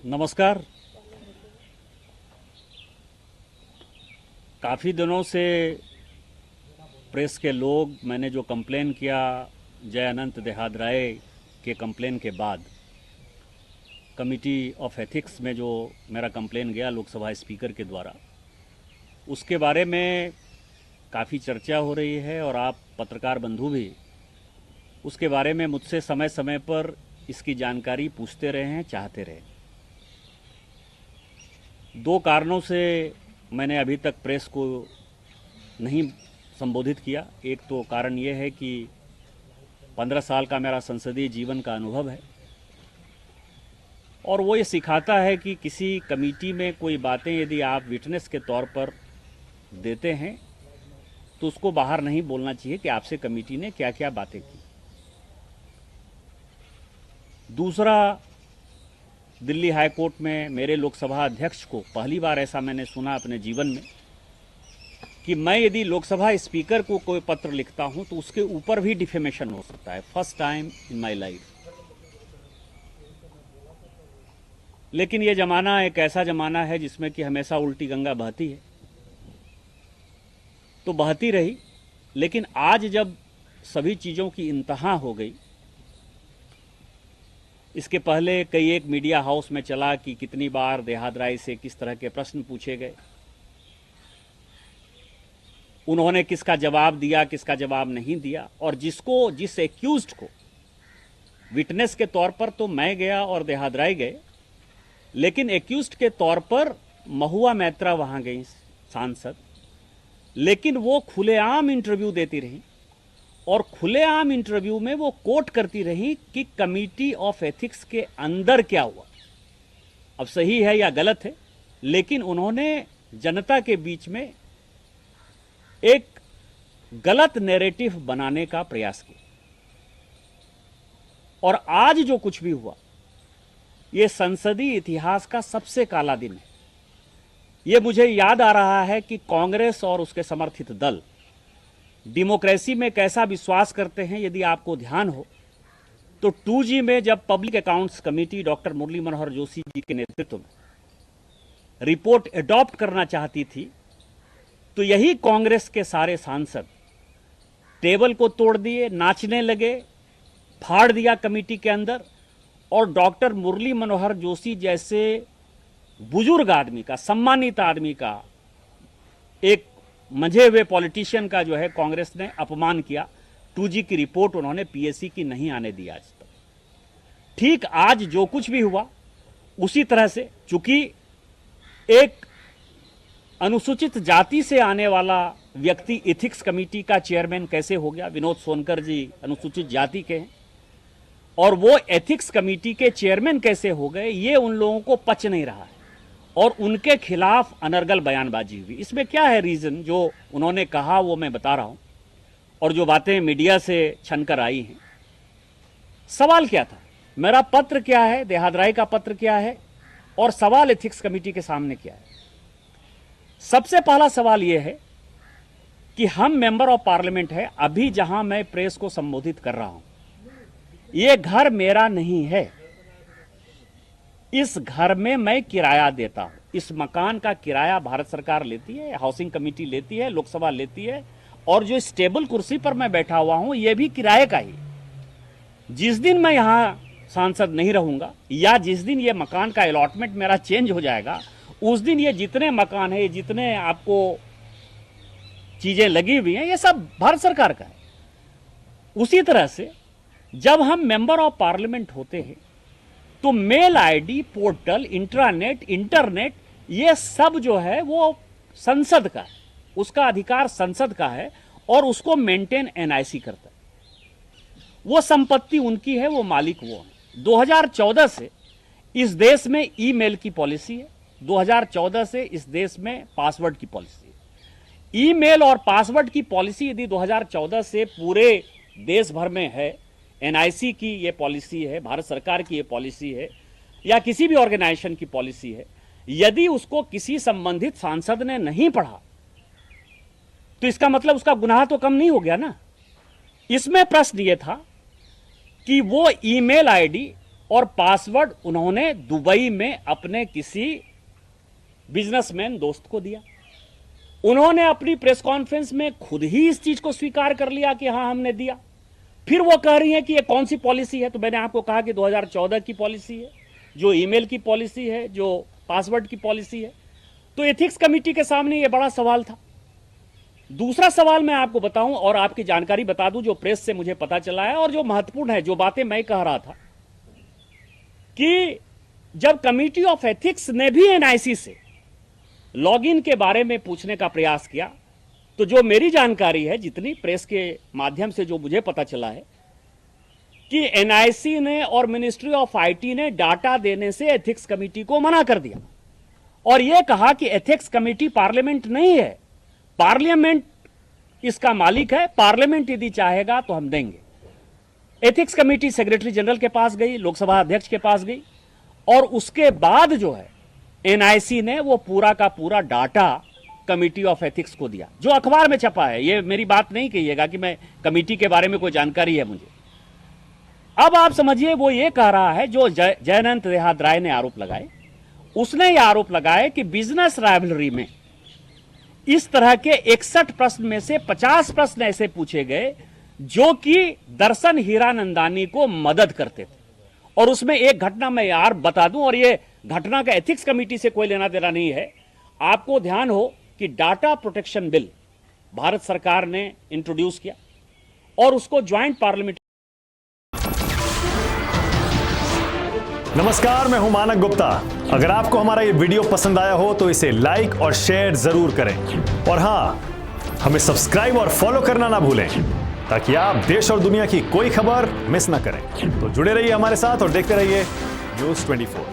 नमस्कार। काफ़ी दिनों से प्रेस के लोग, मैंने जो कंप्लेन किया जय अनंत देहादराय के कंप्लेन के बाद कमिटी ऑफ एथिक्स में जो मेरा कंप्लेन गया लोकसभा स्पीकर के द्वारा, उसके बारे में काफ़ी चर्चा हो रही है और आप पत्रकार बंधु भी उसके बारे में मुझसे समय समय पर इसकी जानकारी पूछते रहे हैं, चाहते रहे। दो कारणों से मैंने अभी तक प्रेस को नहीं संबोधित किया। एक तो कारण ये है कि 15 साल का मेरा संसदीय जीवन का अनुभव है और वो ये सिखाता है कि किसी कमेटी में कोई बातें यदि आप विटनेस के तौर पर देते हैं तो उसको बाहर नहीं बोलना चाहिए कि आपसे कमेटी ने क्या क्या बातें की। दूसरा, दिल्ली हाई कोर्ट में मेरे लोकसभा अध्यक्ष को पहली बार ऐसा मैंने सुना अपने जीवन में कि मैं यदि लोकसभा स्पीकर को कोई पत्र लिखता हूं तो उसके ऊपर भी डिफेमेशन हो सकता है। First time in my life. लेकिन ये जमाना एक ऐसा जमाना है जिसमें कि हमेशा उल्टी गंगा बहती है, तो बहती रही। लेकिन आज जब सभी चीज़ों की इंतहा हो गई, इसके पहले कई एक मीडिया हाउस में चला कि कितनी बार देहादराय से किस तरह के प्रश्न पूछे गए, उन्होंने किसका जवाब दिया, किसका जवाब नहीं दिया, और जिस एक्यूज्ड को विटनेस के तौर पर तो मैं गया और देहादराय गए, लेकिन एक्यूज्ड के तौर पर महुआ मैत्रा वहां गई सांसद, लेकिन वो खुलेआम इंटरव्यू देती रही और खुलेआम इंटरव्यू में वो कोट करती रही कि कमिटी ऑफ एथिक्स के अंदर क्या हुआ। अब सही है या गलत है, लेकिन उन्होंने जनता के बीच में एक गलत नैरेटिव बनाने का प्रयास किया। और आज जो कुछ भी हुआ, ये संसदीय इतिहास का सबसे काला दिन है। ये मुझे याद आ रहा है कि कांग्रेस और उसके समर्थित दल डेमोक्रेसी में कैसा विश्वास करते हैं। यदि आपको ध्यान हो तो 2G में जब public accounts committee doctor Murli Manohar Joshi ji के नेतृत्व में रिपोर्ट एडॉप्ट करना चाहती थी, तो यही कांग्रेस के सारे सांसद टेबल को तोड़ दिए, नाचने लगे, फाड़ दिया कमेटी के अंदर। और डॉक्टर मुरली मनोहर जोशी जैसे बुजुर्ग आदमी का, सम्मानित आदमी का, एक मंझे हुए पॉलिटिशियन का जो है कांग्रेस ने अपमान किया। 2G की रिपोर्ट उन्होंने पीएससी की नहीं आने दी आज तक। ठीक आज जो कुछ भी हुआ उसी तरह से, चूंकि एक अनुसूचित जाति से आने वाला व्यक्ति एथिक्स कमेटी का चेयरमैन कैसे हो गया, विनोद सोनकर जी अनुसूचित जाति के हैं, और वो एथिक्स कमेटी के चेयरमैन कैसे हो गए, ये उन लोगों को पच नहीं रहा है और उनके खिलाफ अनर्गल बयानबाजी हुई। इसमें क्या है रीजन, जो उन्होंने कहा वो मैं बता रहा हूं, और जो बातें मीडिया से छनकर आई हैं। सवाल क्या था, मेरा पत्र क्या है, देहादराय का पत्र क्या है, और सवाल एथिक्स कमेटी के सामने क्या है। सबसे पहला सवाल यह है कि हम मेंबर ऑफ पार्लियामेंट है। अभी जहां मैं प्रेस को संबोधित कर रहा हूं, यह घर मेरा नहीं है। इस घर में मैं किराया देता हूं। इस मकान का किराया भारत सरकार लेती है, हाउसिंग कमेटी लेती है, लोकसभा लेती है, और जो इस टेबल कुर्सी पर मैं बैठा हुआ हूं यह भी किराए का ही। जिस दिन मैं यहां सांसद नहीं रहूंगा या जिस दिन यह मकान का अलॉटमेंट मेरा चेंज हो जाएगा, उस दिन ये जितने मकान है, जितने आपको चीजें लगी हुई हैं, ये सब भारत सरकार का है। उसी तरह से जब हम मेंबर ऑफ पार्लियामेंट होते हैं तो mail ID, portal, intranet, internet, ये सब जो है वो संसद का है, उसका अधिकार संसद का है और उसको मेंटेन एनआईसी करता है। वो संपत्ति उनकी है, वो मालिक वो है। 2014 से इस देश में ईमेल की पॉलिसी है, 2014 से इस देश में पासवर्ड की पॉलिसी है। ईमेल और पासवर्ड की पॉलिसी यदि 2014 से पूरे देश भर में है, एनआईसी की ये पॉलिसी है, भारत सरकार की ये पॉलिसी है, या किसी भी ऑर्गेनाइजेशन की पॉलिसी है, यदि उसको किसी संबंधित सांसद ने नहीं पढ़ा तो इसका मतलब उसका गुनाह तो कम नहीं हो गया ना। इसमें प्रश्न ये था कि वो ईमेल आईडी और पासवर्ड उन्होंने दुबई में अपने किसी बिजनेसमैन दोस्त को दिया। उन्होंने अपनी प्रेस कॉन्फ्रेंस में खुद ही इस चीज को स्वीकार कर लिया कि हां हमने दिया। फिर वो कह रही है कि ये कौन सी पॉलिसी है। तो मैंने आपको कहा कि 2014 की पॉलिसी है, जो ईमेल की पॉलिसी है, जो पासवर्ड की पॉलिसी है। तो एथिक्स कमेटी के सामने ये बड़ा सवाल था। दूसरा सवाल मैं आपको बताऊं और आपकी जानकारी बता दूं, जो प्रेस से मुझे पता चला है और जो महत्वपूर्ण है, जो बातें मैं कह रहा था कि जब कमेटी ऑफ एथिक्स ने भी एनआईसी से लॉगिन के बारे में पूछने का प्रयास किया, तो जो मेरी जानकारी है, जितनी प्रेस के माध्यम से जो मुझे पता चला है, कि एनआईसी ने और मिनिस्ट्री ऑफ आईटी ने डाटा देने से एथिक्स कमेटी को मना कर दिया और यह कहा कि एथिक्स कमेटी पार्लियामेंट नहीं है, पार्लियामेंट इसका मालिक है, पार्लियामेंट यदि चाहेगा तो हम देंगे। एथिक्स कमेटी सेक्रेटरी जनरल के पास गई, लोकसभा अध्यक्ष के पास गई और उसके बाद जो है एनआईसी ने वो पूरा का पूरा डाटा कमेटी ऑफ एथिक्स को दिया, जो अखबार में छपा है। ये मेरी बात नहीं कहिएगा कि मैं कमेटी के बारे में कोई जानकारी है मुझे। अब आप समझिए, वो ये कह रहा है, जो जयनंत देहात राय ने आरोप लगाए, उसने ये आरोप लगाए कि बिजनेस राइवलरी में इस तरह के 61 प्रश्न में से 50 प्रश्न ऐसे पूछे गए जो कि दर्शन हीरानंदानी को मदद करते थे। और उसमें एक घटना मैं यार बता दूं, और ये घटना का एथिक्स कमेटी से कोई लेना देना नहीं है। आपको ध्यान हो कि डाटा प्रोटेक्शन बिल भारत सरकार ने इंट्रोड्यूस किया और उसको ज्वाइंट पार्लियामेंट। नमस्कार, मैं हूं मानक गुप्ता। अगर आपको हमारा ये वीडियो पसंद आया हो तो इसे लाइक और शेयर जरूर करें और हां, हमें सब्सक्राइब और फॉलो करना ना भूलें ताकि आप देश और दुनिया की कोई खबर मिस ना करें। तो जुड़े रहिए हमारे साथ और देखते रहिए न्यूज़ 24।